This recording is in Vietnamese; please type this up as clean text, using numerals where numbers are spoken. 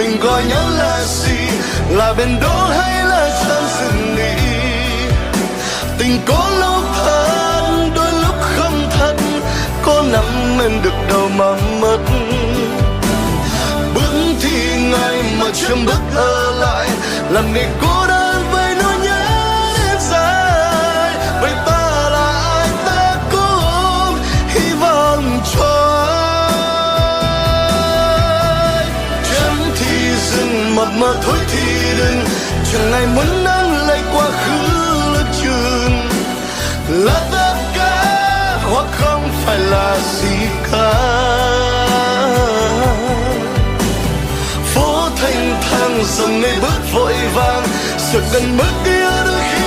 mình gọi nhau là gì, là bên đó hay là trong rừng đi. Tình có lúc thật, đôi lúc không thật, có nắm em được đâu mà mất. Bước thì ngày mà chấm bước ở lại, làm ngày cô đơn với nỗi nhớ đêm dài. Vậy ta là ai, ta cũng hy vọng cho ai. Chấm thì dừng, mập mờ thôi thì đừng, chẳng ai muốn nắng lại quá khứ lướt chừng. Là tất cả hoặc không phải là gì cả. Phố thanh thang dòng ngày bước vội vàng, sự gần mức kia đôi khi